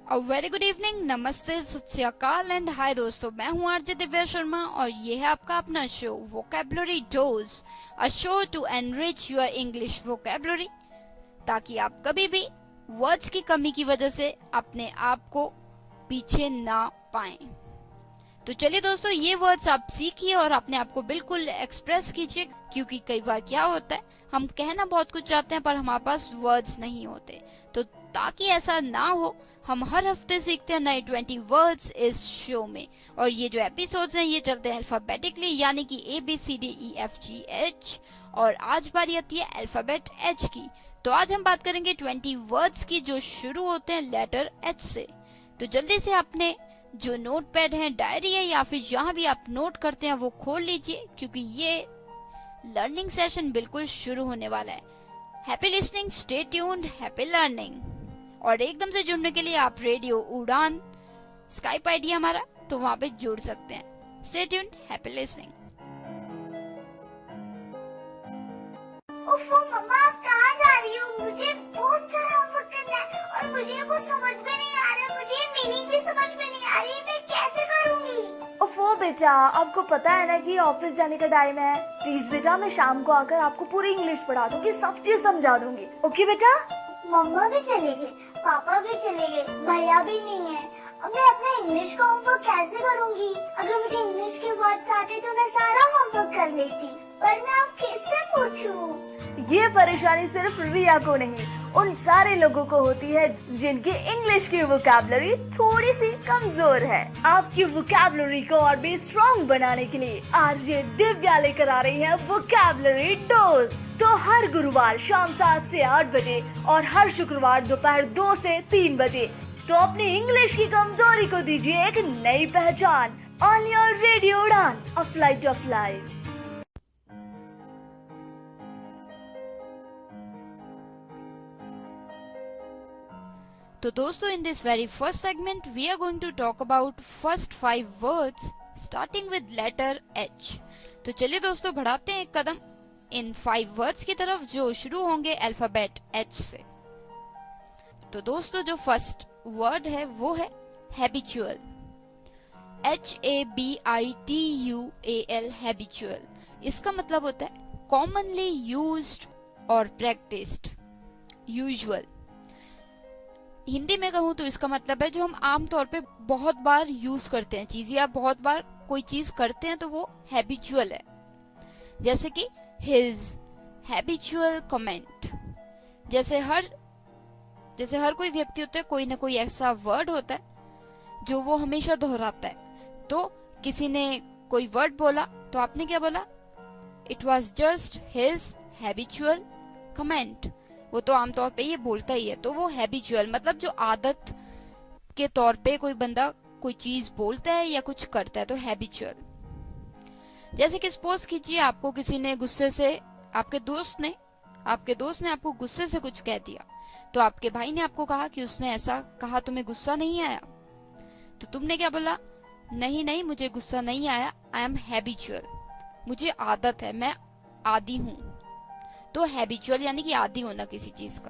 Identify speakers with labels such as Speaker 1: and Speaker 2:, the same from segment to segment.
Speaker 1: A very good evening, नमस्ते, सत श्री अकाल एंड हाय दोस्तों। मैं हूं आरजे दिव्या शर्मा और ये है आपका अपना show vocabulary dose, a show to enrich your English vocabulary, ताकि आप कभी भी वर्ड्स की कमी की वजह से अपने आप को पीछे ना पाएं। तो चलिए दोस्तों, ये वर्ड्स आप सीखिए और अपने आप को बिल्कुल एक्सप्रेस कीजिए, क्योंकि कई बार क्या होता है, हम कहना बहुत कुछ चाहते हैं पर हमारे पास वर्ड्स नहीं होते। तो ताकि ऐसा ना हो, हम हर हफ्ते सीखते हैं नए 20 वर्ड्स इस शो में। और ये जो एपिसोड्स हैं ये चलते हैं अल्फाबेटिकली, यानी कि ABCDEFGH, और आज बारी आती है अल्फाबेट H की। तो आज हम बात करेंगे 20 वर्ड्स की जो शुरू होते हैं लेटर H से। तो जल्दी से अपने जो नोटपैड है, डायरी है, या फिर जहां भी आप नोट करते हैं वो खोल लीजिए, क्योंकि ये लर्निंग सेशन बिल्कुल शुरू होने वाला है। Happy listening, stay tuned, happy learning. और एकदम से जुड़ने के लिए आप रेडियो उड़ान स्काइप आईडी हमारा, तो वहां पे जुड़ सकते हैं। Stay tuned, happy listening.
Speaker 2: ओफो मम्मा, आप कहाँ जा रही हो? मुझे बहुत सारा होमवर्क करना है और मुझे वो समझ में नहीं आ रहा, मुझे मीनिंग भी समझ में नहीं आ रही, मैं कैसे करूँगी?
Speaker 3: ओफो बेटा, आपको पता है ना कि ऑफिस जाने का टाइम है। प्लीज बेटा, मैं शाम को आकर आपको पूरी इंग्लिश पढ़ा दूंगी, सब चीज समझा दूंगी। ओके बेटा?
Speaker 2: मम्मा भी चले गए, पापा भी चले गए, भैया भी नहीं है। अब मैं अपना इंग्लिश का होमवर्क कैसे करूँगी? अगर मुझे इंग्लिश के वर्ड्स आते तो मैं सारा होमवर्क कर लेती, पर मैं अब किससे पूछूं?
Speaker 3: ये परेशानी सिर्फ रिया को नहीं, उन सारे लोगों को होती है जिनकी इंग्लिश की वोकैबुलरी थोड़ी सी कमजोर है। आपकी वोकैबुलरी को और भी स्ट्रॉन्ग बनाने के लिए आरजे दिव्या लेकर आ रही है वोकैबुलरी डोज। तो हर गुरुवार शाम 7 से 8 बजे और हर शुक्रवार दोपहर 2 से 3 बजे तो अपनी इंग्लिश की कमजोरी को दीजिए एक नई पहचान। ऑन योर रेडियो उड़ान, अ फ्लाइट ऑफ लाइफ।
Speaker 1: तो दोस्तों, in this very first segment we are going to talk about first 5 words starting with letter H। तो चलिए दोस्तों, बढ़ाते हैं एक कदम इन 5 वर्ड्स की तरफ जो शुरू होंगे अल्फाबेट H से। तो दोस्तों, जो फर्स्ट वर्ड है वो है हैबिचुअल। HABITUAL, habitual. इसका मतलब होता है कॉमनली यूज्ड और प्रैक्टिस्ड, यूजुअल। हिंदी में कहूँ तो इसका मतलब है जो हम आमतौर पे बहुत बार यूज करते हैं चीज, या बहुत बार कोई चीज करते हैं तो वो हैबिचुअल है। जैसे कि हिज हैबिचुअल कमेंट। जैसे हर कोई व्यक्ति होता है, कोई ना कोई ऐसा वर्ड होता है जो वो हमेशा दोहराता है। तो किसी ने कोई वर्ड बोला तो आपने क्या बोला? It was just his habitual comment. वो तो आमतौर पे ये बोलता ही है, तो वो हैबिचुअल मतलब जो आदत के तौर पे कोई बंदा कोई चीज बोलता है या कुछ करता है, तो हैबिचुअल। जैसे कि सपोज कीजिए आपको किसी ने गुस्से से, आपके दोस्त ने आपको गुस्से से कुछ कह दिया, तो आपके भाई ने आपको कहा कि उसने ऐसा कहा, तुम्हें गुस्सा नहीं आया? तो तुमने क्या बोला? नहीं, मुझे गुस्सा नहीं आया, आई एम हैबिचुअल, मुझे आदत है, मैं आदी हूं। तो हैबिचुअल यानी कि आदी होना किसी चीज का।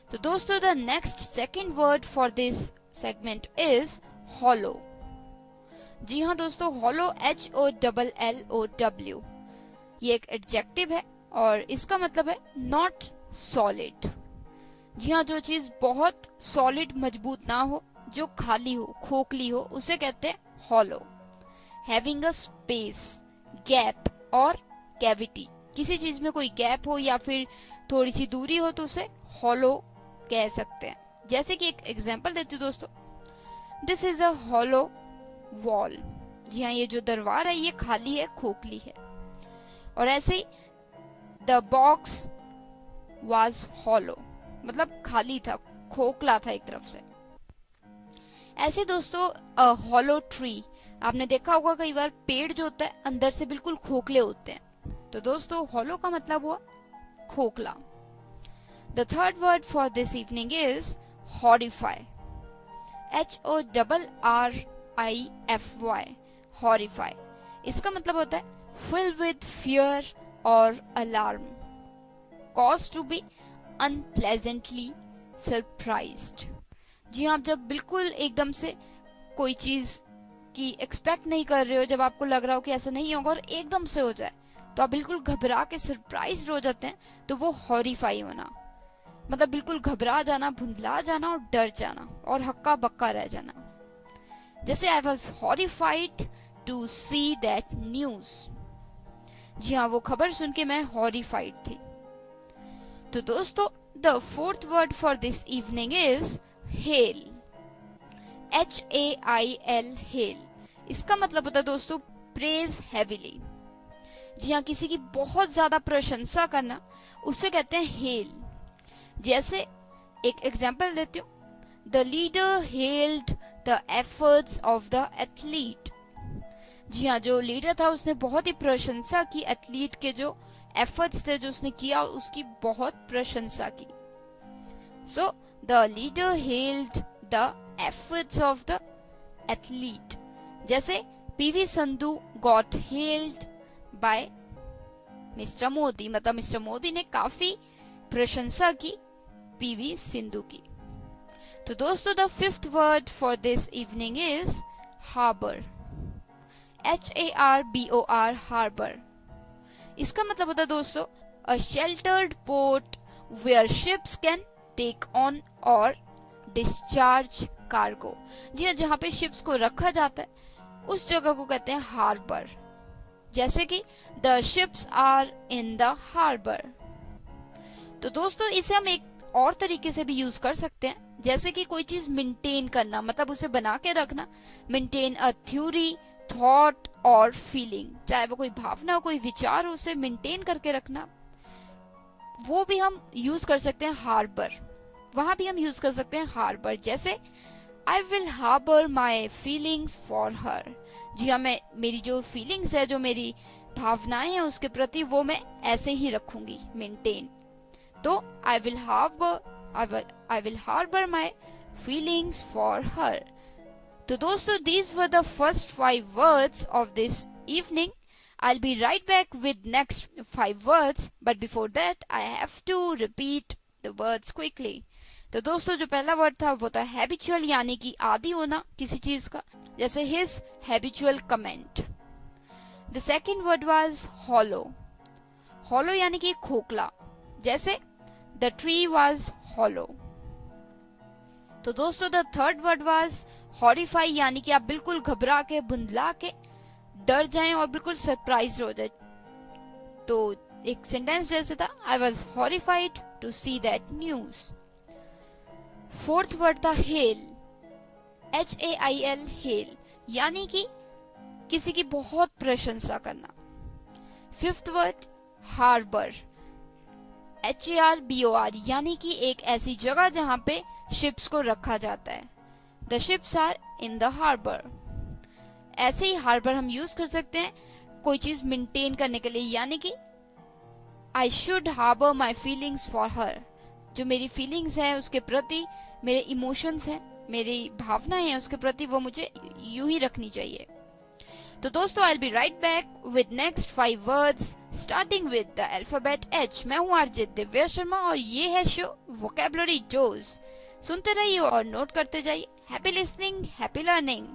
Speaker 1: तो दोस्तों, the next second word for this segment is hollow. जी हाँ दोस्तों, हॉलो HOLLOW ये एक एडजेक्टिव है और इसका मतलब है नॉट सॉलिड। जी हाँ, जो चीज बहुत सॉलिड मजबूत ना हो, जो खाली हो, खोखली हो, उसे कहते हैं hollow. Having a space, gap और कैविटी। किसी चीज में कोई गैप हो या फिर थोड़ी सी दूरी हो तो उसे हॉलो कह सकते हैं। जैसे कि एक एग्जांपल देती हूँ दोस्तों, this is a hollow wall. जी हाँ, ये जो दरवार है ये खाली है, खोखली है। और ऐसे ही द बॉक्स वाज हॉलो, मतलब खाली था, खोखला था एक तरफ से। ऐसे दोस्तों, अ हॉलो ट्री, आपने देखा होगा कई बार पेड़ जो होता है अंदर से बिल्कुल खोखले होते हैं। तो दोस्तों, हॉलो का मतलब हुआ खोखला। The third word for this evening is horrify. HORRIFY, horrify. इसका मतलब होता है फिल विद फियर और alarm, cause to be unpleasantly surprised. जी हाँ, आप जब बिल्कुल एकदम से कोई चीज की एक्सपेक्ट नहीं कर रहे हो, जब आपको लग रहा हो कि ऐसा नहीं होगा और एकदम से हो जाए, तो आप बिल्कुल घबरा के सरप्राइज हो जाते हैं, तो वो हॉरिफाई होना, मतलब बिल्कुल घबरा जाना, भुंदला जाना और डर जाना और हक्का बक्का रह जाना। जैसे I was horrified to see that news. जी हाँ, वो खबर सुन के मैं हॉरिफाइड थी। तो दोस्तों, the fourth word for this evening is hello. HAIL, hello. इसका मतलब होता है दोस्तों प्रेज हैविली। जी हाँ, किसी की बहुत ज्यादा प्रशंसा करना, उसे कहते हैं हेल। जैसे एक एग्जाम्पल देती हूँ, the leader held the efforts of the athlete. जी हाँ, जो लीडर था उसने बहुत ही प्रशंसा की एथलीट के जो एफर्ट्स थे, जो उसने किया, उसकी बहुत प्रशंसा की। So the leader held the efforts of the athlete. जैसे PV Sandhu got held by mister Modi, मतलब मिस्टर मोदी ने काफी प्रशंसा की PV सिंधु की। तो दोस्तों, the fifth word for this evening is harbour. HARBOR, harbour. इसका मतलब होता है दोस्तों a sheltered port where ships can take on और डिस्चार्ज कार्गो। जी हाँ, जहाँ पे शिप्स को रखा जाता है उस जगह को कहते हैं हार्बर। जैसे कि the ships are in the harbour. तो दोस्तों, इसे हम एक और तरीके से भी यूज कर सकते हैं, जैसे कि कोई चीज मेंटेन करना, मतलब उसे बना के रखना। मेंटेन अ थ्योरी, थॉट और फीलिंग, चाहे वो कोई भावना हो, कोई विचार हो, उसे मेंटेन करके रखना, वो भी हम यूज कर सकते हैं हार्बर। वहां भी हम यूज कर सकते हैं हार्बर। जैसे I will harbour my feelings for her. जी हाँ, मैं मेरी जो फीलिंग्स है, जो मेरी भावनाएं हैं उसके प्रति, वो मैं ऐसे ही रखूंगी, मेंटेन। तो I will harbour my feelings for her. तो दोस्तों, these were the first 5 words of this evening. I'll be right back with next 5 words, but before that I have to repeat the words quickly. तो दोस्तों, जो पहला word था वो था habitual, यानी कि आदी होना किसी चीज का, जैसे his habitual comment. The second word was hollow. hollow यानी कि खोखला, जैसे the tree was hollow. तो दोस्तों, द थर्ड वर्ड वाज हॉरिफाई, यानी कि आप बिल्कुल घबरा के, बुंदला के, डर जाएं और बिल्कुल सरप्राइज हो जाए। तो एक सेंटेंस जैसे था, I was horrified to see that news. Fourth word था हेल। HAIL, हेल, यानी कि किसी की बहुत प्रशंसा करना। Fifth word harbour. HARBOR, यानी कि एक ऐसी जगह जहां पे शिप्स को रखा जाता है। The ships are in the harbour. ऐसे ही हार्बर हम यूज कर सकते हैं कोई चीज मेंटेन करने के लिए, यानी कि I should harbour my feelings for her. जो मेरी फीलिंग्स है उसके प्रति, मेरे इमोशंस हैं, मेरी भावनाएं हैं उसके प्रति, वो मुझे यूं ही रखनी चाहिए। तो दोस्तों, I be right back with next 5 words starting with the alphabet H। मैं हूँ आरजे दिव्या शर्मा और ये है शो वोकैबुलरी डोज। सुनते रहिए और नोट करते जाइए। Happy listening, happy learning.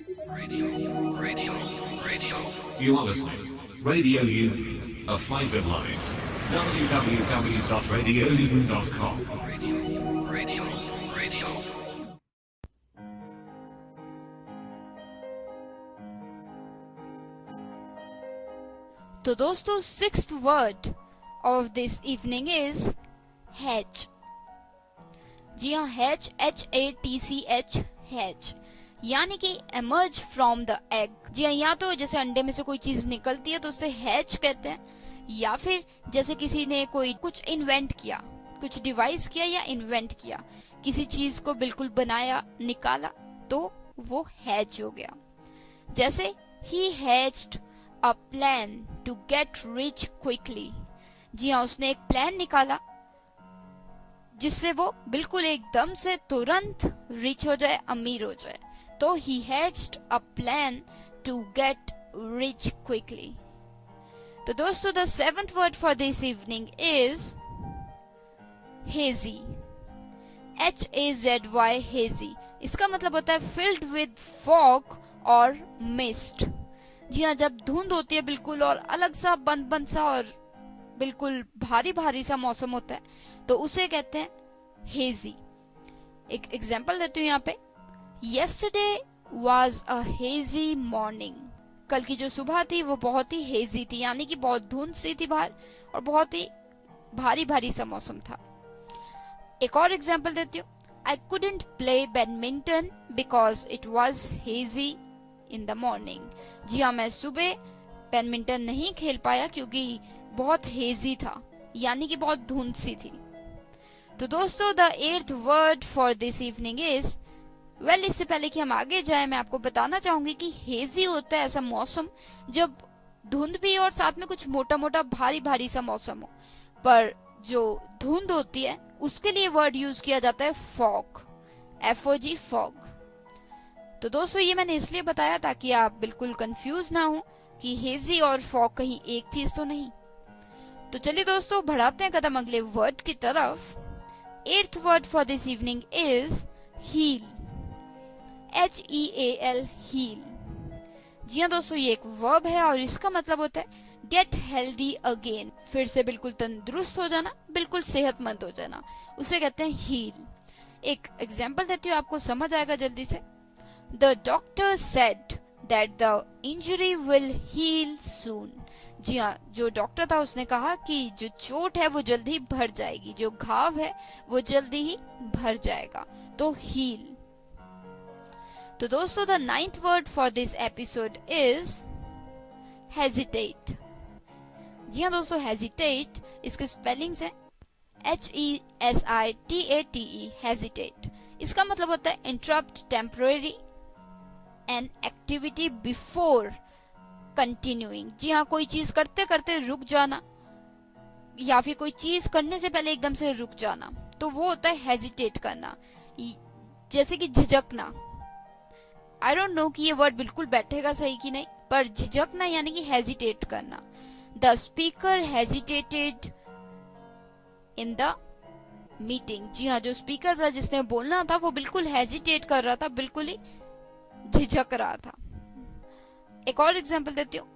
Speaker 4: You are listening. Radio U, a flavored life. www.radiounion.com.
Speaker 1: तो दोस्तों sixth word of this evening is hatch. जी हाँ, हैच, HATCH, हैच यानी कि एमर्ज फ्रॉम द एग। जी हाँ, या तो जैसे अंडे में से कोई चीज निकलती है तो उसे हैच कहते हैं, या फिर जैसे किसी ने कोई कुछ इन्वेंट किया, कुछ डिवाइस किया या इन्वेंट किया, किसी चीज को बिल्कुल बनाया, निकाला, तो वो हैच हो गया। जैसे ही hatched a plan to get rich quickly. जी हाँ, उसने एक प्लान निकाला जिससे वो बिल्कुल एकदम से तुरंत रिच हो जाए, अमीर हो जाए। तो he hatched a plan to get rich quickly. तो दोस्तों the seventh word for this evening is hazy. HAZY, hazy. इसका मतलब होता है filled with fog और mist. जी हाँ, जब धुंध होती है बिल्कुल और अलग सा बंद सा और बिल्कुल भारी भारी सा मौसम होता है तो उसे कहते हैं हेजी। एक एग्जाम्पल देती हूँ यहाँ पे। Yesterday was a hazy morning. कल की जो सुबह थी वो बहुत ही हेजी थी, यानी कि बहुत धुंध सी थी बाहर और बहुत ही भारी भारी सा मौसम था। एक और एग्जाम्पल देती हूँ। I couldn't play badminton because it was hazy in the morning. जी हाँ, मैं सुबह बैडमिंटन नहीं खेल पाया क्योंकि बहुत हेजी था, यानी कि बहुत धुंध सी थी। तो दोस्तों the eighth word for this evening is well, इससे पहले कि हम आगे जाएं मैं आपको बताना चाहूंगी कि हेजी होता है ऐसा मौसम जब धुंध भी और साथ में कुछ मोटा मोटा भारी भारी सा मौसम हो, पर जो धुंध होती है उसके लिए वर्ड यूज किया जाता है फॉग, FOG, फॉग। तो दोस्तों ये मैंने इसलिए बताया ताकि आप बिल्कुल कंफ्यूज ना हो कि हेजी और फॉग कहीं एक चीज तो नहीं। तो चलिए दोस्तों बढ़ाते हैं कदम अगले वर्ड की तरफ। Eighth word for this evening is heal, HEAL, heal. जी हाँ दोस्तों, ये एक वर्ब है और इसका मतलब होता है गेट हेल्दी अगेन, फिर से बिल्कुल तंदुरुस्त हो जाना, बिल्कुल सेहतमंद हो जाना, उसे कहते हैं हील। एक एग्जाम्पल देती हूँ, आपको समझ आएगा जल्दी से। The doctor said that the injury will heal soon. जी हाँ, जो डॉक्टर था उसने कहा कि जो चोट है वो जल्दी ही भर जाएगी, जो घाव है वो जल्दी ही भर जाएगा, तो हील। तो दोस्तों the ninth word for this episode is hesitate. जी हाँ दोस्तों, हेजिटेट इसके स्पेलिंग्स है HESITATE, हेजिटेट। इसका मतलब होता है interrupt temporary an activity before continuing. जी हाँ, कोई चीज करते करते रुक जाना या फिर कोई चीज करने से पहले एकदम से रुक जाना, तो वो होता है हेजिटेट करना, जैसे कि झिझकना। आई डोंट नो कि ये वर्ड बिल्कुल बैठेगा सही कि नहीं, पर झिझकना यानी कि हेजिटेट करना। The speaker hesitated in the meeting. जी हाँ, जो स्पीकर था जिसने बोलना था वो बिल्कुल हेजिटेट कर रहा था, बिल्कुल ही झिझक रहा था। एक और एग्जांपल देती हूँ।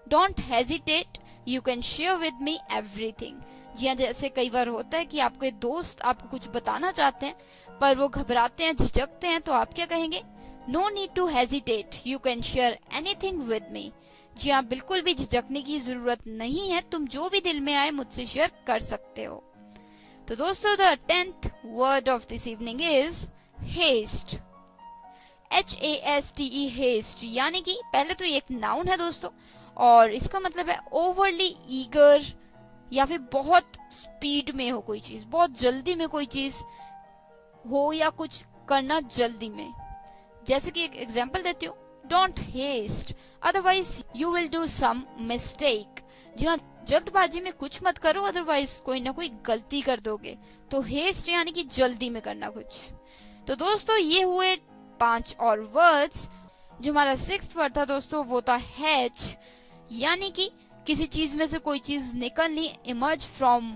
Speaker 1: Don't hesitate, you can share with me everything. जी हाँ, जैसे कई बार होता है कि आपके दोस्त आपको कुछ बताना चाहते हैं पर वो घबराते हैं, झिझकते हैं, तो आप क्या कहेंगे? No need to hesitate, you can share anything with me. जी हाँ, बिल्कुल भी झिझकने की जरूरत नहीं है, तुम जो भी दिल में आए मुझसे शेयर कर सकते हो। तो दोस्तों the 10th word of this evening is haste, HASTE, haste, यानी कि पहले तो ये एक नाउन है दोस्तों और इसका मतलब है ओवरली ईगर या फिर बहुत स्पीड में हो कोई चीज, बहुत जल्दी में कोई चीज हो या कुछ करना जल्दी में। जैसे कि एक एग्जांपल देती हूँ, don't haste otherwise you will do some mistake. जी हाँ, जल्दबाजी में कुछ मत करो अदरवाइज कोई ना कोई गलती कर दोगे। तो हेस्ट यानी कि जल्दी में करना कुछ। तो दोस्तों ये हुए 5 और वर्ड्स। जो हमारा 6th वर्ड था दोस्तों वो था हैच, यानी कि किसी चीज में से कोई चीज निकलनी, इमर्ज फ्रॉम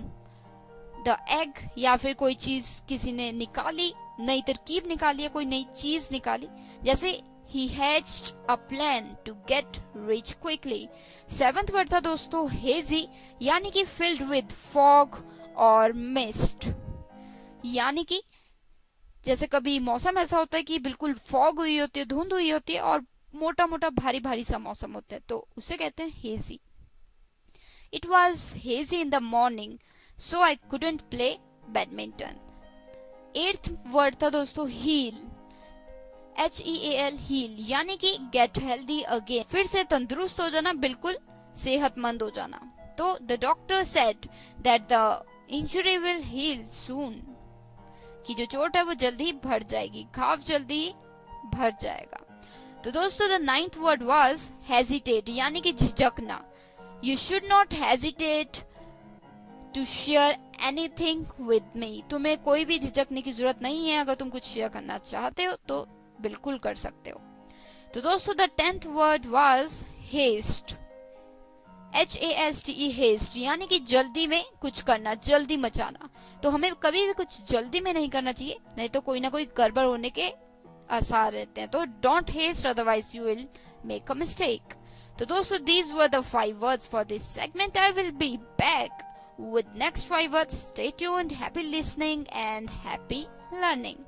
Speaker 1: द एग, या फिर कोई चीज किसी ने निकाली, नई तरकीब निकाली है, कोई नई चीज निकाली। जैसे he hatched a plan to get rich quickly. 7th word था दोस्तों hazy, यानी कि filled with fog और mist. यानी कि जैसे कभी मौसम ऐसा होता है कि बिल्कुल फॉग हुई होती है, धुंध हुई होती है और मोटा मोटा भारी भारी सा मौसम होता है, तो उसे कहते हैं hazy. It was hazy in the morning so I couldn't play badminton. 8th word था दोस्तों हील, HEAL हील, यानी कि गेट हेल्दी अगेन, फिर से तंदुरुस्त हो जाना, बिल्कुल सेहतमंद हो जाना. तो the doctor said that the injury will heal soon, कि जो चोट है वो जल्दी भर जाएगी, घाव जल्दी भर जाएगा. तो दोस्तों the 9th word was hesitate, यानी कि झिझकना. You should not hesitate to share anything with me, तुम्हें कोई भी झिझकने की जरूरत नहीं है, अगर तुम कुछ शेयर करना चाहते हो तो बिल्कुल कर सकते हो. तो दोस्तों the 10th word was haste, HASTE haste, यानी कि जल्दी में कुछ करना, जल्दी मचाना. तो हमें कभी भी कुछ जल्दी में नहीं करना चाहिए, नहीं तो कोई ना कोई गड़बड़ होने के आसार रहते हैं. तो don't haste otherwise you will make a mistake. तो दोस्तों these were the 5 words for this segment. I will be back with next 5 words. Stay tuned, happy listening and happy learning.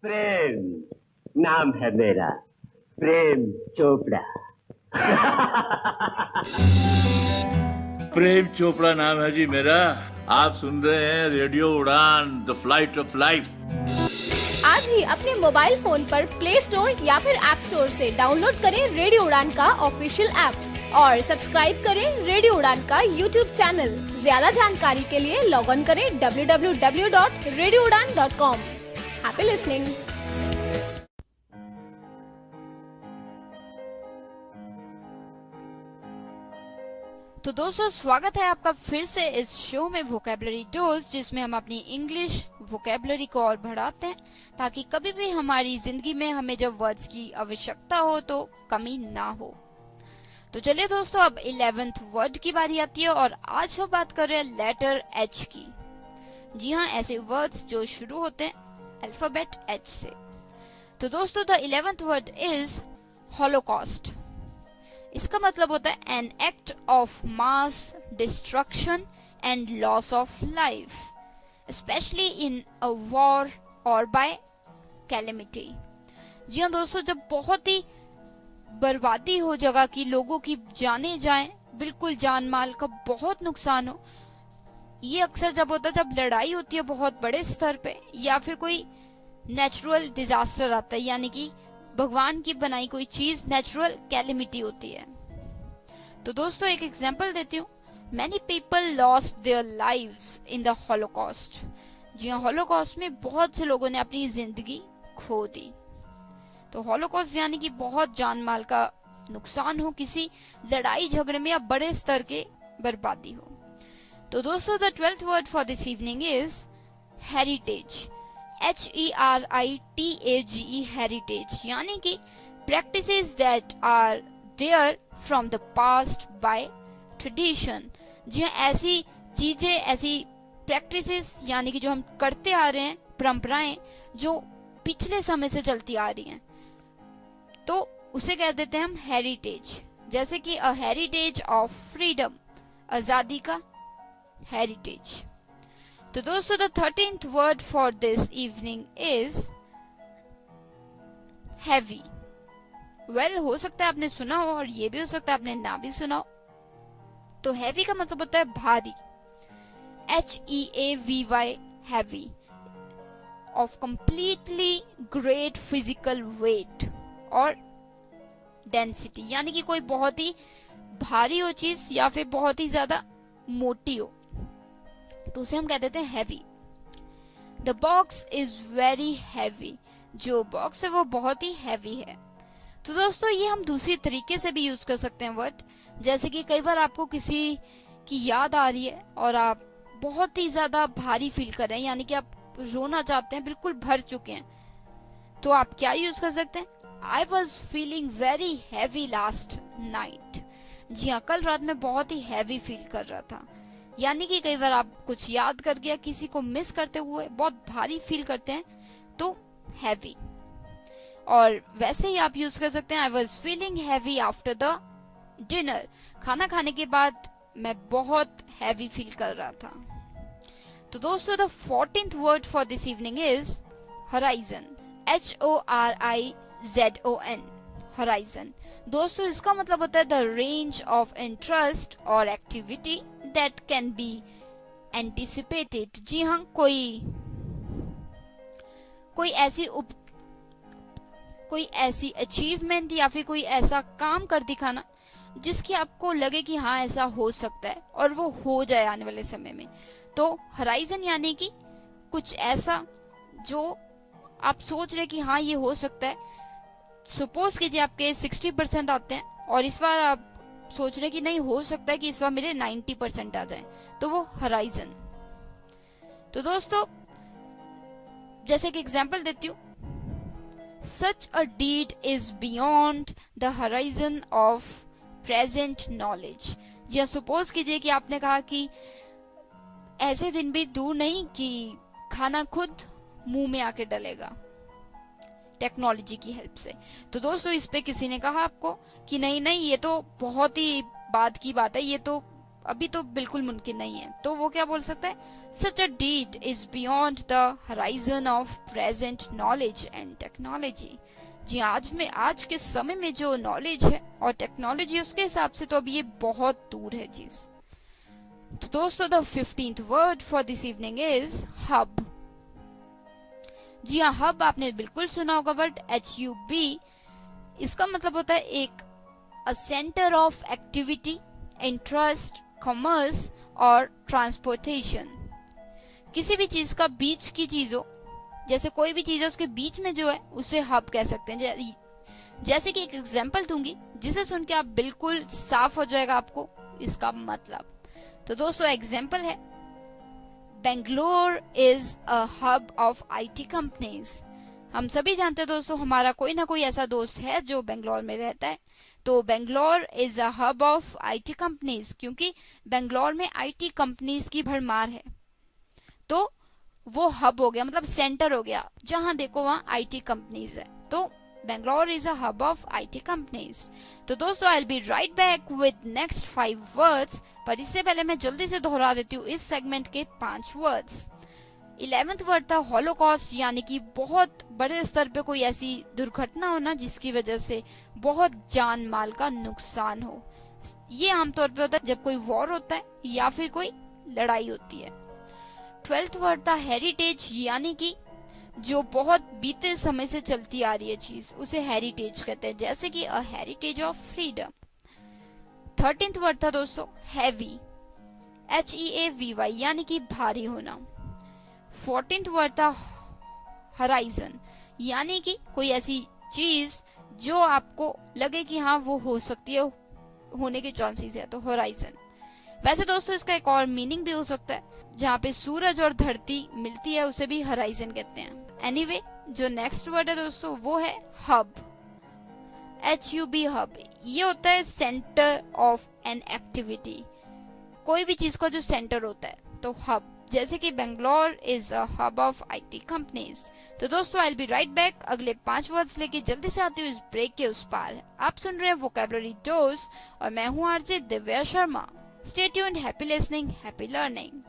Speaker 5: प्रेम नाम है मेरा, प्रेम चोपड़ा।
Speaker 6: प्रेम चोपड़ा नाम है जी मेरा। आप सुन रहे हैं रेडियो उड़ान, द फ्लाइट ऑफ लाइफ।
Speaker 3: आज ही अपने मोबाइल फोन पर प्ले स्टोर या फिर ऐप स्टोर से डाउनलोड करें रेडियो उड़ान का ऑफिशियल ऐप और सब्सक्राइब करें रेडियो उड़ान का यूट्यूब चैनल। ज्यादा जानकारी के लिए लॉग ऑन करें www.radioudan.com। Happy listening.
Speaker 1: तो दोस्तों, स्वागत है आपका फिर से इस शो में वोकैबुलरी डोज, जिसमें हम अपनी इंग्लिश वोकैबुलरी को और बढ़ाते हैं ताकि कभी भी हमारी जिंदगी में हमें जब वर्ड्स की आवश्यकता हो तो कमी ना हो। तो चलिए दोस्तों, अब 11th वर्ड की बारी आती है और आज हम बात कर रहे हैं लेटर एच की। जी हाँ, ऐसे वर्ड्स जो शुरू होते हैं अल्फाबेट एच से। तो दोस्तों, the 11th word is Holocaust. इसका मतलब होता है an act of mass destruction and loss of life, specially in a war और बाय कैलेमिटी। जी हाँ दोस्तों, जब बहुत ही बर्बादी हो जगह की, लोगों की जाने जाएं, बिल्कुल जान माल का बहुत नुकसान हो, ये अक्सर जब होता है जब लड़ाई होती है बहुत बड़े स्तर पे, या फिर कोई नेचुरल डिजास्टर आता है, यानी कि भगवान की बनाई कोई चीज नेचुरल कैलेमिटी होती है। तो दोस्तों, एक एग्जांपल देती हूँ। Many people lost their lives in the Holocaust. जी हाँ, हॉलोकॉस्ट में बहुत से लोगों ने अपनी जिंदगी खो दी। तो हॉलोकॉस्ट यानी कि बहुत जान माल का नुकसान हो, किसी लड़ाई झगड़े में या बड़े स्तर के बर्बादी हो। तो दोस्तों, the 12th word for this evening is heritage. HERITAGE, heritage, यानी कि practices that are there from the past by tradition। जी हाँ, ऐसी चीजें, ऐसी practices यानी कि जो हम करते आ रहे हैं, परंपराएं जो पिछले समय से चलती आ रही हैं, तो उसे कह देते हैं हम हेरिटेज। जैसे कि अ हेरिटेज ऑफ फ्रीडम, आजादी का हेरिटेज। तो दोस्तों, the 13th word for this evening is heavy. Well, हो सकता है आपने सुना हो और ये भी हो सकता है आपने ना भी सुना हो। तो हैवी का मतलब होता है भारी, HEAVY, heavy, of completely great physical weight और डेंसिटी, यानी कि कोई बहुत ही भारी हो चीज या फिर बहुत ही ज्यादा मोटी हो, तो उसे हम कह देते हैं heavy. The box is very heavy. जो बॉक्स है वो बहुत ही हैवी है। तो दोस्तों, ये हम दूसरी तरीके से भी यूज कर सकते हैं वर्ड। जैसे कि कई बार आपको किसी की याद आ रही है और आप बहुत ही ज्यादा भारी फील कर रहे हैं, यानी कि आप रोना चाहते हैं, बिल्कुल भर चुके हैं, तो आप क्या यूज कर सकते हैं? I was feeling very heavy last night. जी हाँ, कल रात में बहुत ही हैवी फील कर रहा था। यानी कि कई बार आप कुछ याद करके या किसी को मिस करते हुए बहुत भारी फील करते हैं, तो हैवी। और वैसे ही आप यूज कर सकते हैं I was feeling heavy after the dinner. खाना खाने के बाद मैं बहुत हैवी फील कर रहा था। तो दोस्तों, the 14th word for this evening is horizon. HORIZON, horizon. दोस्तों, इसका मतलब होता है द रेंज ऑफ इंटरेस्ट और activity that can be anticipated. जी हाँ, कोई ऐसी अचीवमेंट या फिर कोई ऐसा काम कर दिखाना जिसकी आपको लगे कि हाँ ऐसा हो सकता है और वो हो जाए आने वाले समय में। तो होराइजन यानी कि कुछ ऐसा जो आप सोच रहे कि हाँ ये हो सकता है। सपोज कीजिए आपके 60% आते हैं और इस बार आप सोच रहे कि नहीं, हो सकता है कि इस बार मेरे 90% आ जाए, तो वो होराइजन। तो दोस्तों, जैसे कि एग्जांपल देती हूँ, such a deed is beyond the horizon of present knowledge. या सपोज कीजिए कि आपने कहा कि ऐसे दिन भी दूर नहीं कि खाना खुद मुंह में आके डलेगा टेक्नोलॉजी की हेल्प से। तो दोस्तों, इस पे किसी ने कहा आपको कि नहीं नहीं, ये तो बहुत ही बाद की बात है, ये तो अभी तो बिल्कुल मुमकिन नहीं है, तो वो क्या बोल सकता है, such a deed is beyond the horizon of present knowledge and technology. जी आज के समय में जो नॉलेज है और टेक्नोलॉजी उसके हिसाब से तो अभी ये बहुत दूर है चीज। तो दोस्तों the 15th word for this evening is hub. जी हाँ, हब आपने बिल्कुल सुना होगा वर्ड HUB। इसका मतलब होता है एक centre of activity, interest, commerce और ट्रांसपोर्टेशन। किसी भी चीज का बीच की चीज हो, जैसे कोई भी चीज है उसके बीच में जो है उसे हब कह सकते हैं। जैसे कि एक एग्जांपल दूंगी जिसे सुन के आप बिल्कुल साफ हो जाएगा आपको इसका मतलब। तो दोस्तों एग्जांपल है, Bangalore is a hub of IT companies. हम सभी जानते हैं दोस्तों, हमारा कोई ना कोई ऐसा दोस्त है जो बेंगलोर में रहता है। तो Bangalore is a hub of IT companies, क्योंकि बेंगलोर में IT कंपनीज की भरमार है, तो वो हब हो गया, मतलब सेंटर हो गया, जहां देखो वहां IT कंपनीज है। तो Bangalore is a hub of IT companies. तो दोस्तों I will be right back with next 5 words, पर इससे पहले मैं जल्दी से दोहरा देती हूँ इस सेगमेंट के 5 वर्ड्स। 11th वर्ड था हॉलोकॉस्ट, यानी कि बहुत बड़े स्तर पे कोई ऐसी दुर्घटना होना जिसकी वजह से बहुत जान माल का नुकसान हो। ये आमतौर पे होता है जब कोई वॉर होता है या फिर कोई लड़ाई होती है। 12th वर्ड था हेरिटेज, यानी कि जो बहुत बीते समय से चलती आ रही है चीज, उसे हेरिटेज कहते हैं, जैसे कि a heritage of freedom. 13th word था दोस्तों हैवी, HEAVY, यानी कि भारी होना। 14th वर्ड था हराइजन, यानी कि कोई ऐसी चीज जो आपको लगे कि हाँ वो हो सकती है, होने के चांसेस है, तो होराइजन। वैसे दोस्तों इसका एक और मीनिंग भी हो सकता है, जहाँ पे सूरज और धरती मिलती है उसे भी हराइजन कहते हैं। एनीवे, जो नेक्स्ट वर्ड है दोस्तों वो है हब, HUB हब। ये होता है सेंटर ऑफ एन एक्टिविटी, कोई भी चीज का जो सेंटर होता है, तो हब, जैसे कि Bangalore is a hub of IT companies. तो दोस्तों I will be right back अगले 5 वर्ड्स लेके जल्दी से आती हूँ इस ब्रेक के उस पार। आप सुन रहे हैं वोकैबुलरी डोज और मैं हूँ RJ Divya Sharma. Stay tuned, happy listening, happy learning.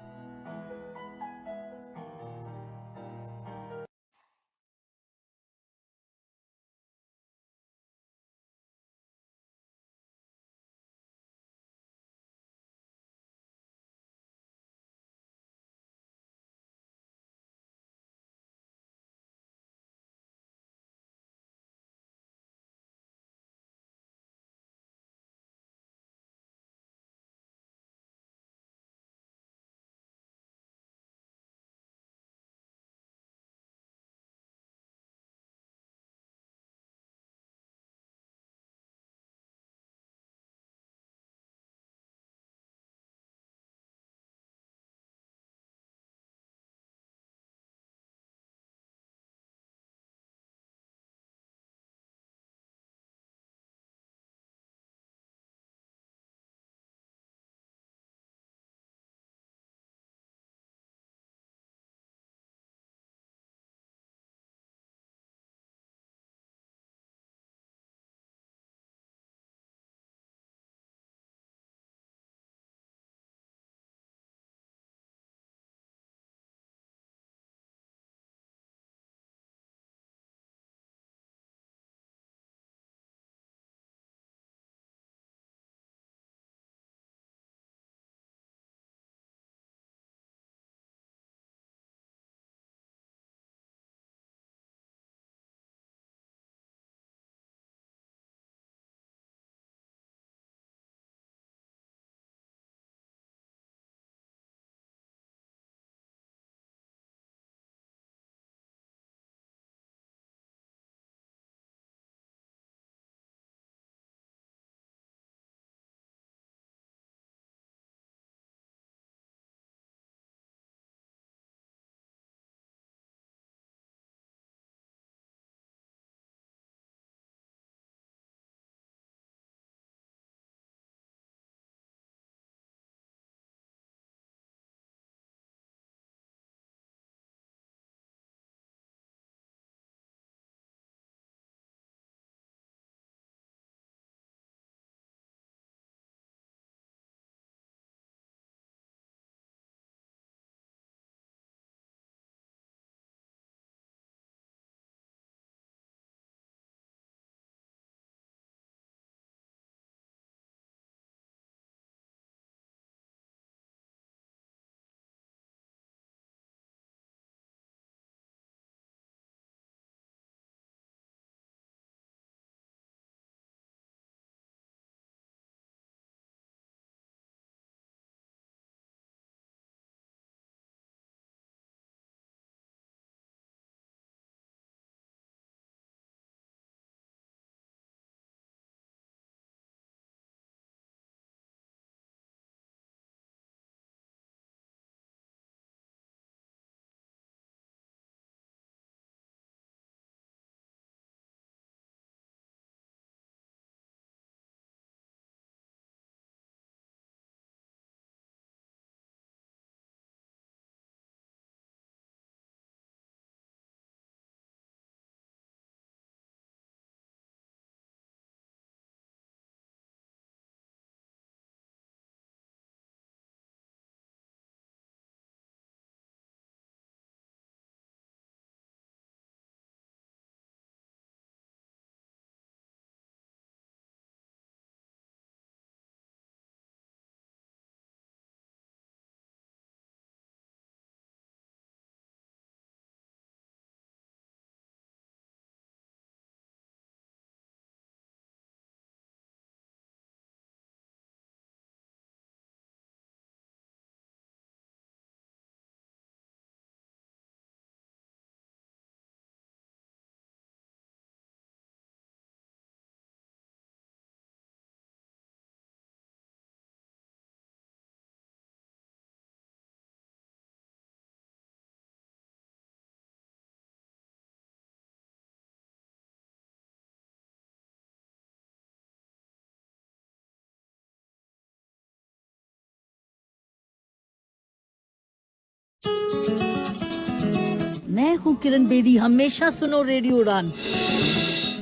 Speaker 7: मैं हूँ किरण बेदी, हमेशा सुनो रेडियो उड़ान।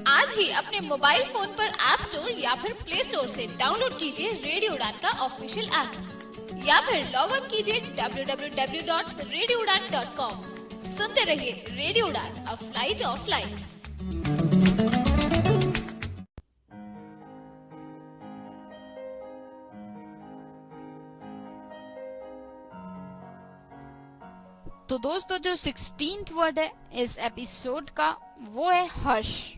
Speaker 8: आज ही अपने मोबाइल फोन पर ऐप स्टोर या फिर प्ले स्टोर से डाउनलोड कीजिए रेडियो उड़ान का ऑफिशियल ऐप या फिर लॉग इन कीजिए www.radioudan.com। सुनते रहिए रेडियो उड़ान, अ फ्लाइट ऑफ लाइफ।
Speaker 1: तो दोस्तों जो 16th वर्ड है इस एपिसोड का वो है हर्ष।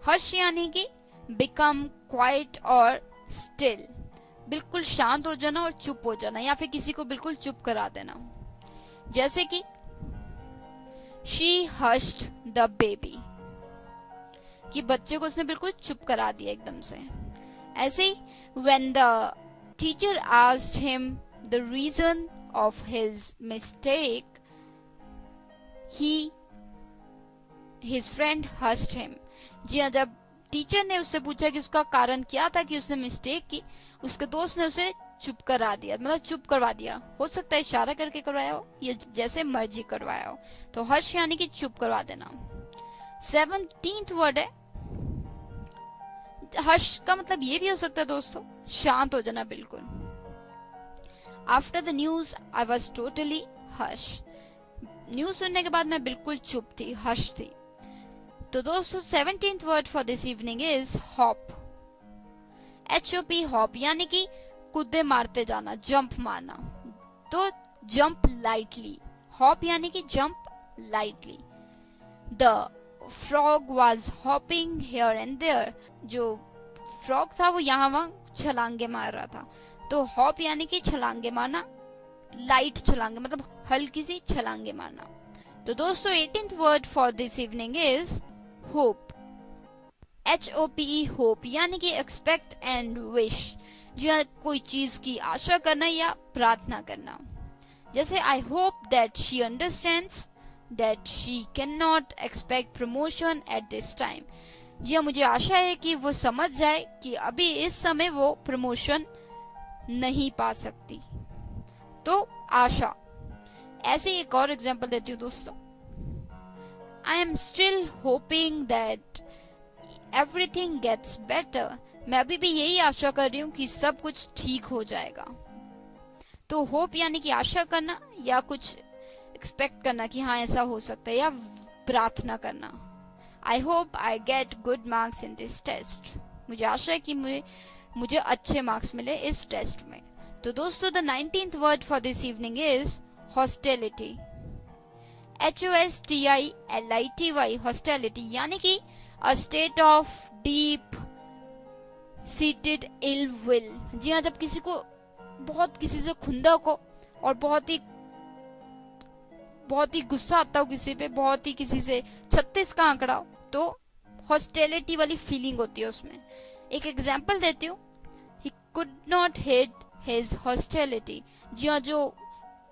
Speaker 1: हर्ष यानी कि बिकम क्वाइट और स्टिल, बिल्कुल शांत हो जाना और चुप हो जाना, या फिर किसी को बिल्कुल चुप करा देना। जैसे कि शी हर्ष्ड द बेबी, कि बच्चे को उसने बिल्कुल चुप करा दिया एकदम से। ऐसे ही when the teacher asked him the reason of his mistake, his friend hushed him। जी हाँ, जब टीचर ने उससे पूछा कि उसका कारण क्या था कि उसने मिस्टेक की, उसके दोस्त ने उसे चुप करा दिया, मतलब चुप करवा दिया। हो सकता है इशारा करके करवाया हो या जैसे मर्जी करवाया हो। तो हर्ष यानी कि चुप करवा देना। 17th वर्ड है हर्ष का मतलब ये भी हो सकता है दोस्तों, शांत हो जाना बिल्कुल। After the news, I was totally hush। News सुनने के बाद मैं बिल्कुल चुप थी, हर्ष थी। तो दोस्तों 17th word for this evening is hop. HOP, hop यानी कि कूदे मारते जाना, जंप मारना। तो जंप लाइटली, हॉप यानी कि jump lightly. The frog was hopping here and there, जो फ्रॉग था वो यहाँ वहां छलांगे मार रहा था। तो हॉप यानी कि छलांगे मारना, लाइट छलांगे मतलब हल्की सी छलांगे मारना। तो दोस्तों 18th word for this evening is hope. HOPE, hope यानी कि एक्सपेक्ट एंड विश, जो कोई चीज की आशा करना या प्रार्थना करना। जैसे I hope that she understands that she can not expect promotion at this time. जी हाँ, मुझे आशा है कि वो समझ जाए कि अभी इस समय वो प्रमोशन नहीं पा सकती। तो आशा। ऐसे एक और एग्जांपल देती हूँ दोस्तों। I am still hoping that everything gets better. मैं अभी भी यही आशा कर रही हूँ कि सब कुछ ठीक हो जाएगा। तो होप यानी कि आशा करना या कुछ एक्सपेक्ट करना कि हाँ ऐसा हो सकता है, या प्रार्थना करना। I hope I get good marks in this test. मुझे आशा है कि मुझे अच्छे मार्क्स मिले इस टेस्ट में। तो दोस्तों the 19th word for this evening is hostility. HOSTILITY, hostility यानी कि a state of deep seated ill will. जी हाँ, जब किसी को बहुत किसी से खुंदा को और बहुत ही गुस्सा आता हो किसी पे, बहुत ही किसी से 36 का आंकड़ा हो, तो हॉस्टिलिटी वाली फीलिंग होती है उसमें। एक एग्जाम्पल देती हूँ। He could not hide his hostility। जी हाँ, जो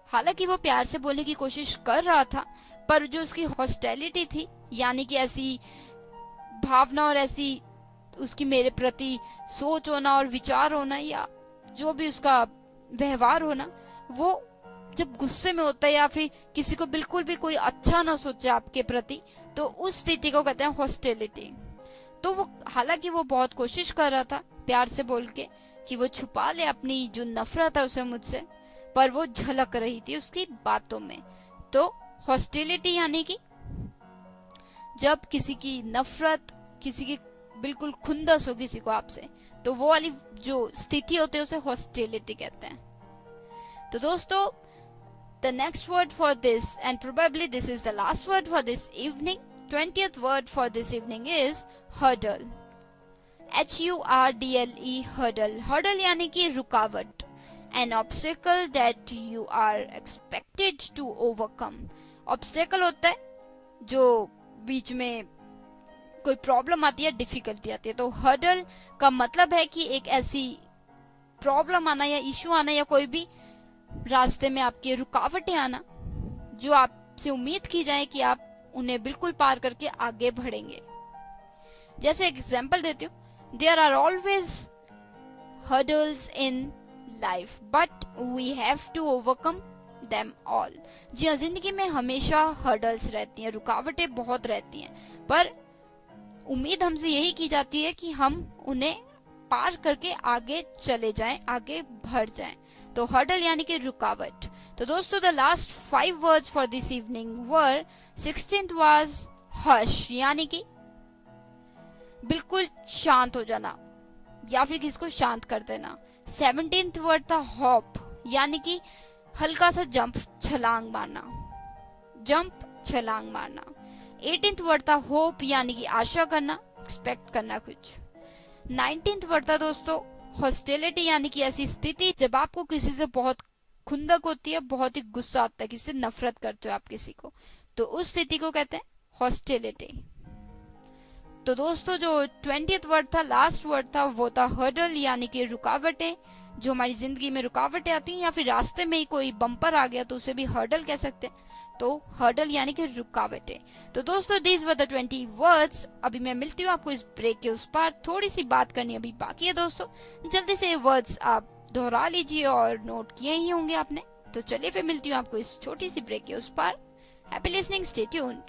Speaker 1: हालांकि वो प्यार से बोलने की कोशिश कर रहा था, पर जो उसकी हॉस्टिलिटी थी, यानी कि ऐसी भावना और ऐसी उसकी मेरे प्रति सोच होना और विचार होना या जो भी उसका व्यवहार होना, वो जब गुस्से में होता है या फिर किसी को बिल्कुल भी कोई अच्छा ना सोचे आपके प्रति, तो उस स्थिति को कहते हैं हॉस्टिलिटी। तो वो हालांकि वो बहुत कोशिश कर रहा था प्यार से बोल के कि वो छुपा ले अपनी जो नफरत है उसे मुझसे, पर वो झलक रही थी उसकी बातों में। तो हॉस्टिलिटी यानी कि जब किसी की नफरत, किसी की बिल्कुल खुंदस हो किसी को आपसे, तो वो वाली जो स्थिति होती है उसे हॉस्टिलिटी कहते हैं। तो दोस्तों the next word for this, and probably this is the last word for this evening, 20th word for this evening is hurdle। HURDLE, hurdle। hurdle यानी कि रुकावट। An obstacle that you are expected to overcome। obstacle होता है जो बीच में कोई problem आती है, डिफिकल्टी आती है। तो hurdle का मतलब है कि एक ऐसी प्रॉब्लम आना या इशू आना या कोई भी रास्ते में आपकी रुकावटें आना जो आपसे उम्मीद की जाए कि आप उन्हें बिल्कुल पार करके आगे बढ़ेंगे। जैसे एग्जाम्पल देती हूँ, there are always hurdles in life but we have to overcome them all। जी हाँ, जिंदगी में हमेशा हर्डल्स रहती हैं, रुकावटें बहुत रहती हैं, पर उम्मीद हमसे यही की जाती है कि हम उन्हें पार करके आगे चले जाएं, आगे बढ़ जाएं। तो हर्डल यानी कि रुकावट। तो दोस्तों, the last 5 words for this evening were 16th was hush, यानी कि बिल्कुल शांत हो जाना या फिर किसी को शांत कर देना। 17th वर्ड था हॉप, यानी कि हल्का सा जंप, छलांग मारना, जंप छलांग मारना। 18th वर्ड था होप, यानी कि आशा करना, एक्सपेक्ट करना कुछ। 19th वर्ड था दोस्तों हॉस्टिलिटी, यानी कि ऐसी स्थिति जब आपको किसी से बहुत खुंदक होती है, बहुत ही गुस्सा आता है, किसी से नफरत करते हो आप किसी को, तो उस स्थिति को कहते हैं हॉस्टिलिटी। तो दोस्तों, जो 20th वर्ड था, लास्ट वर्ड था, वो था हर्डल, यानी कि रुकावटें। जो हमारी जिंदगी में रुकावटें आती हैं या फिर रास्ते में ही कोई बम्पर आ गया तो उसे भी हर्डल कह सकते हैं। तो हर्डल यानी कि रुकावटें। तो दोस्तों, दीज वर द 20 वर्ड्स। अभी मैं मिलती हूँ आपको इस ब्रेक के उस पार, थोड़ी सी बात करनी अभी बाकी है दोस्तों। जल्दी से ये वर्ड्स आप दोहरा लीजिए और नोट किए ही होंगे आपने। तो चलिए फिर मिलती हूँ आपको इस छोटी सी ब्रेक के उस पार। Happy listening, stay tuned.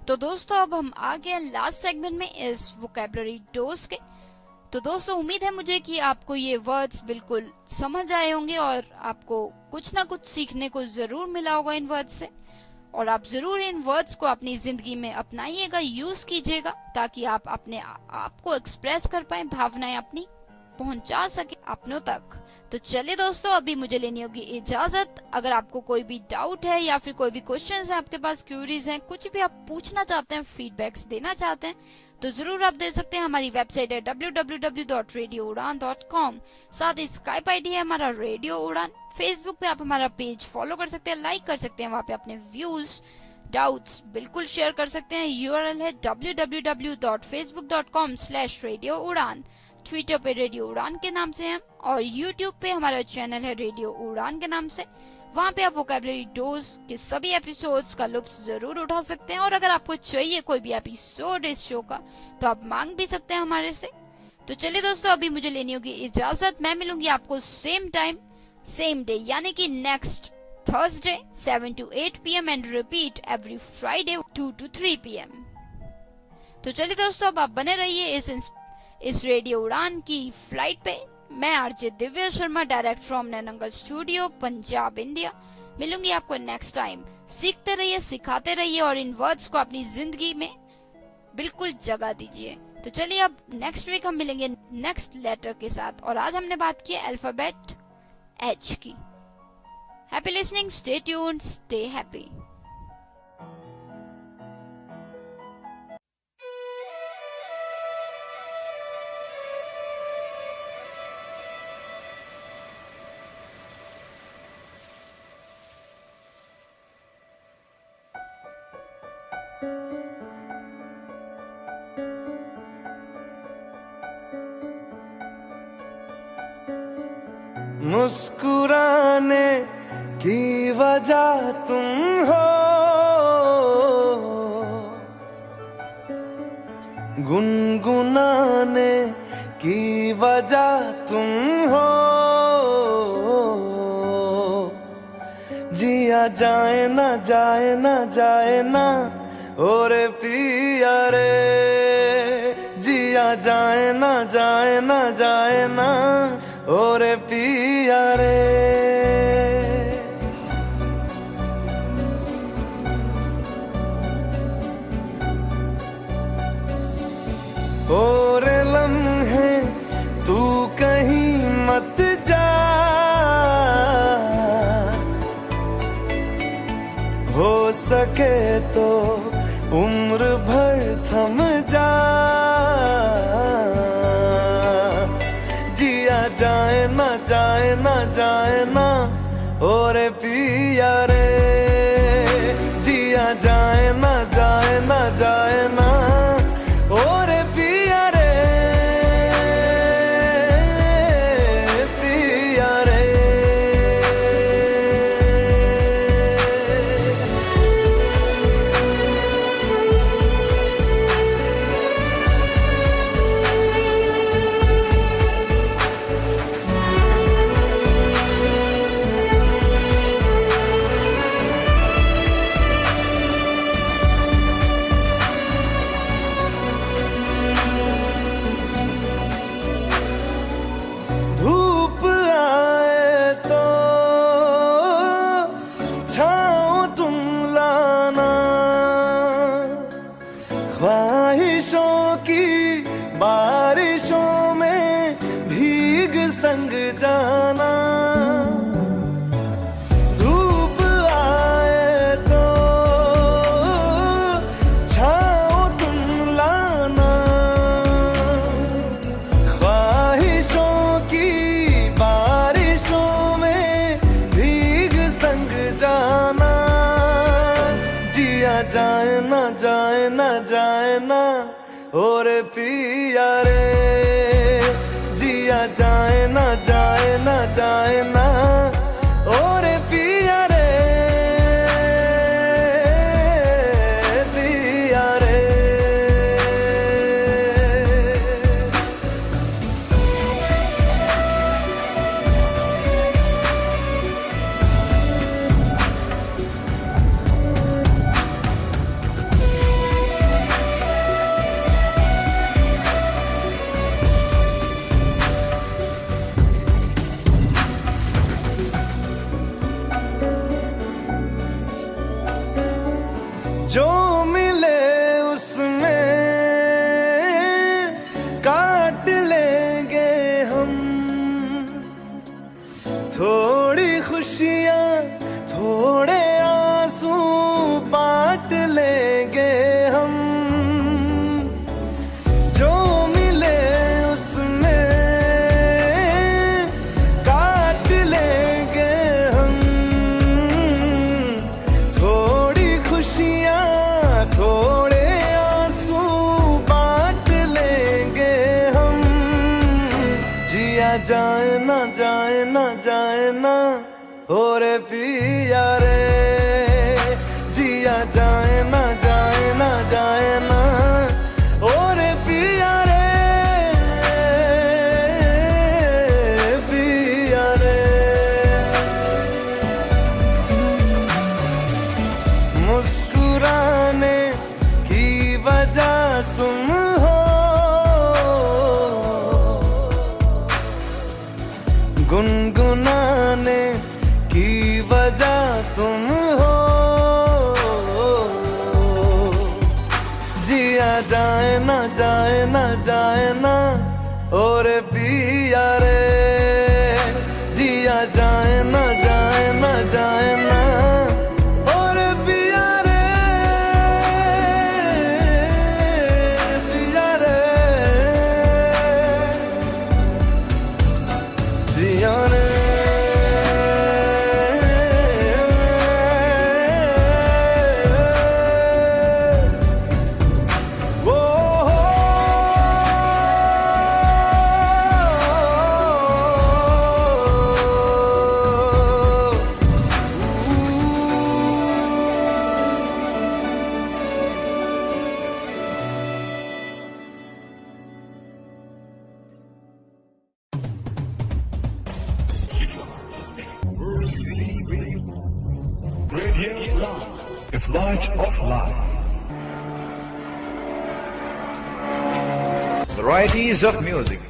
Speaker 1: तो दोस्तों अब हम आ गए लास्ट सेगमेंट में इस वोकैबुलरी डोज के। तो दोस्तों उम्मीद है मुझे कि आपको ये वर्ड्स बिल्कुल समझ आए होंगे और आपको कुछ ना कुछ सीखने को जरूर मिला होगा इन वर्ड्स से, और आप जरूर इन वर्ड्स को अपनी जिंदगी में अपनाइएगा, यूज कीजिएगा, ताकि आप अपने आप को एक्सप्रेस कर पाए, भावनाएं अपनी पहुंचा सके अपनों तक। तो चलिए दोस्तों अभी मुझे लेनी होगी इजाजत। अगर आपको कोई भी डाउट है या फिर कोई भी क्वेश्चंस है, आपके पास क्यूरीज हैं, कुछ भी आप पूछना चाहते हैं, फीडबैक्स देना चाहते हैं, तो जरूर आप दे सकते हैं। हमारी वेबसाइट है www.radioudan.com। साथ ही स्काइप आईडी है हमारा रेडियो उड़ान। फेसबुक पे आप हमारा पेज फॉलो कर सकते हैं, लाइक कर सकते हैं, वहाँ पे अपने व्यूज डाउट्स बिल्कुल शेयर कर सकते हैं। URL है www.facebook.com/radioudan। ट्विटर पे रेडियो उड़ान के नाम से हम, और यूट्यूब पे हमारा चैनल है रेडियो उड़ान के नाम से। वहाँ पे आप वोकैबुलरी डोज के सभी एपिसोड्स का लुत्फ जरूर उठा सकते हैं, और अगर आपको चाहिए कोई भी एपिसोड इस शो का तो आप मांग भी सकते हैं हमारे से। तो चलिए दोस्तों अभी मुझे लेनी होगी इजाजत। मैं मिलूंगी आपको सेम टाइम सेम डे, यानी कि next Thursday 7 to 8 PM and repeat every Friday 2 to 3 PM। तो चलिए दोस्तों अब आप बने रहिए इस रेडियो उड़ान की फ्लाइट पे। मैं RJ Divya Sharma, direct from Naya Nangal studio, Punjab, India. मिलूंगी आपको नेक्स्ट टाइम। सीखते रहिए, सिखाते रहिए, और इन वर्ड्स को अपनी जिंदगी में बिल्कुल जगह दीजिए। तो चलिए अब नेक्स्ट वीक हम मिलेंगे नेक्स्ट लेटर के साथ, और आज हमने बात की अल्फाबेट H की। Happy listening, stay tuned, stay happy.
Speaker 9: मुस्कुराने की वजह तुम हो, गुनगुनाने की वजह तुम हो, जिया जाए ना जाए ना जाए ना ओरे पिया रे, जिया जाए ना जाए ना जाए ना ओरे पिया रे। ओरे लम्हे तू कहीं मत जा, हो सके तो उम्र भर थम जा, जिया जाए ना जाए ना जाए ना ओरे पिया रे, जिया जाए ना जाए ना जाए ना ओरे पिया रे, पिया रे। धूप आए तो छाँव तुम लाना, ख्वाहिशों की बारिशों में भीग संग जाना। धूप आए तो छाँव तुम लाना, ख्वाहिशों की बारिशों में भीग संग जाना, जिया जाए ना जाए ना जाए ना ओरे पिया रे, जिया जाए ना जाए ना जाए ना ओरे पिया रे, पिया रे। जाए ना जाए ना जाए ना ओ रे पिया रे जिया जाए ना जाए ना जाए ना ओ रे पिया रे पिया रे मुस्कुराने की वजह तुम हो गुनगुनाने की वजह तुम हो जिया जाए ना जाए ना जाए ना और पिया रे जिया जाए ना जाए ना जाए ना और पिया रे पिया रे पिया रे
Speaker 10: It's light of life. Varieties of music.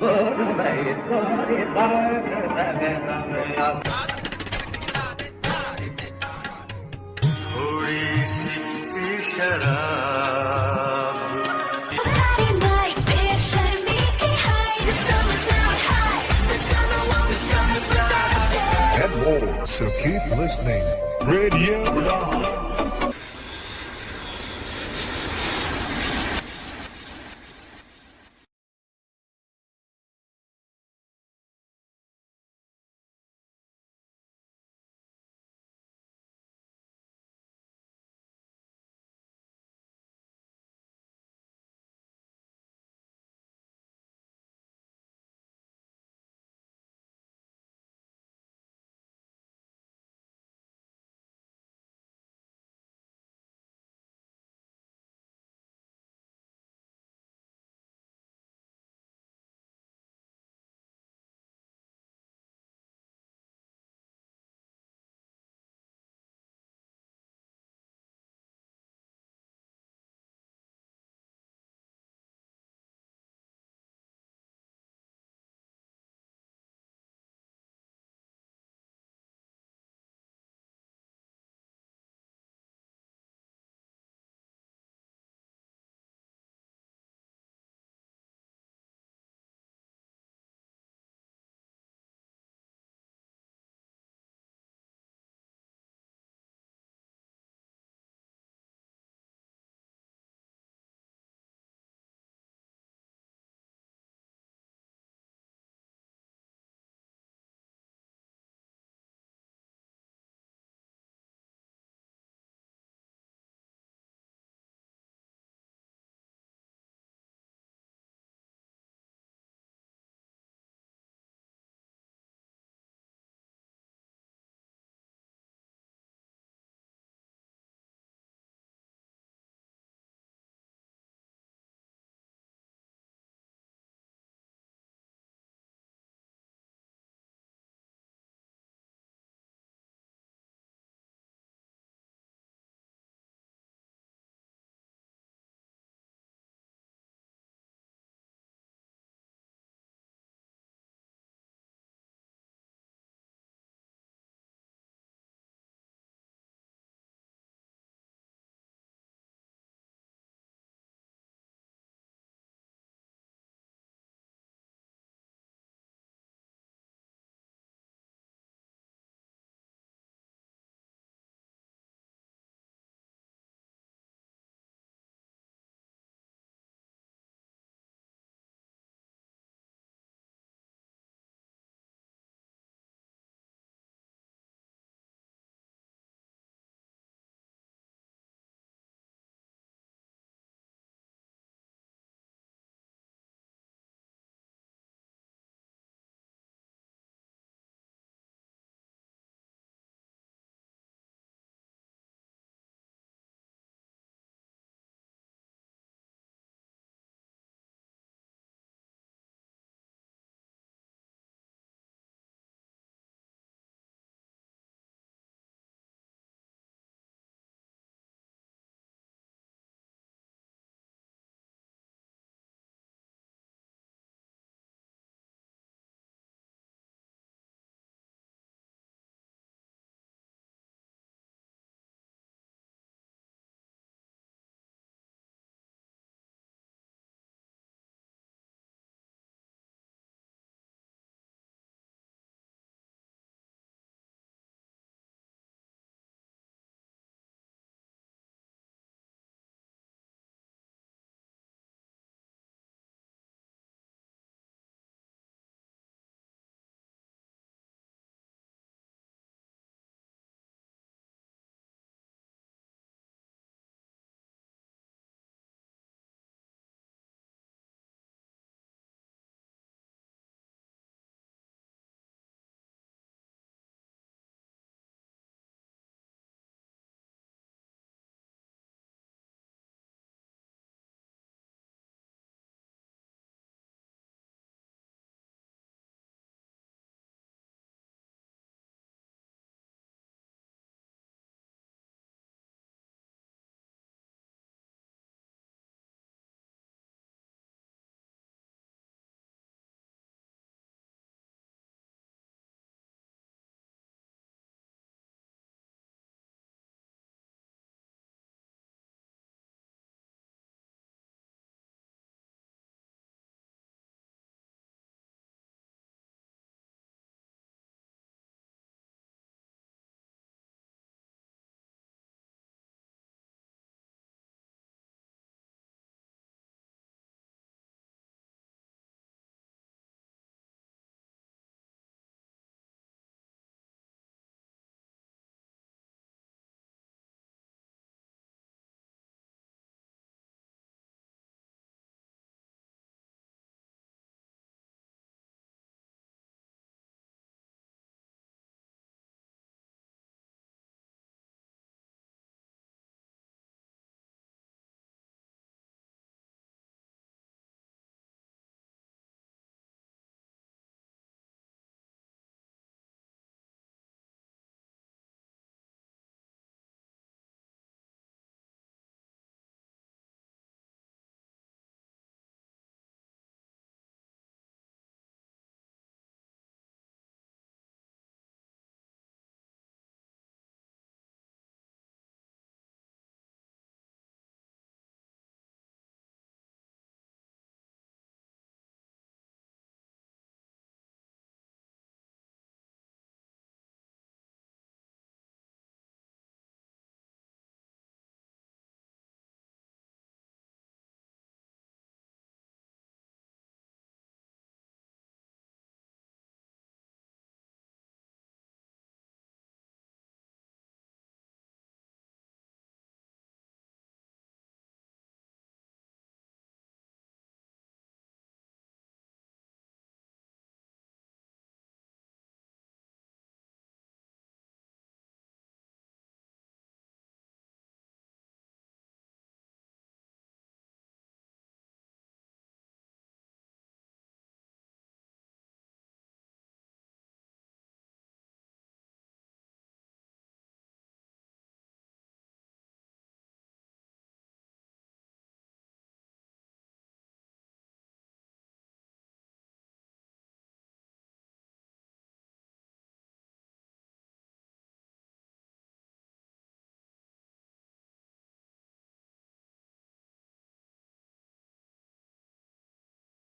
Speaker 10: And more, so keep listening. Radio Udan.